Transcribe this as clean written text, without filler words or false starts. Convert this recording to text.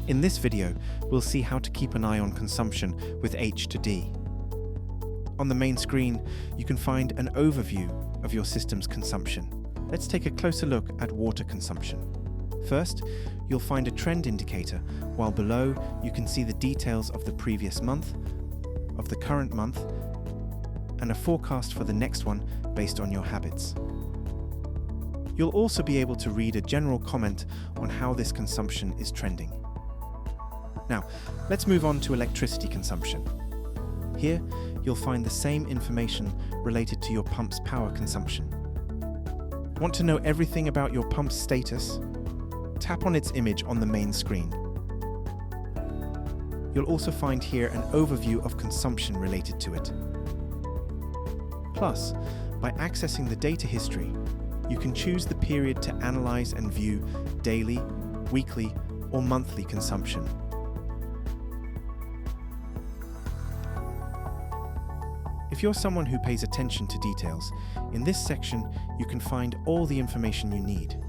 In this video, we'll see how to keep an eye on consumption with H2D. On the main screen, you can find an overview of your system's consumption. Let's take a closer look at water consumption. First, you'll find a trend indicator, while below you can see the details of the previous month, of the current month, and a forecast for the next one based on your habits. You'll also be able to read a general comment on how this consumption is trending. Now, let's move on to electricity consumption. Here, you'll find the same information related to your pump's power consumption. Want to know everything about your pump's status? Tap on its image on the main screen. You'll also find here an overview of consumption related to it. Plus, by accessing the data history, you can choose the period to analyze and view daily, weekly, or monthly consumption. If you're someone who pays attention to details, in this section you can find all the information you need.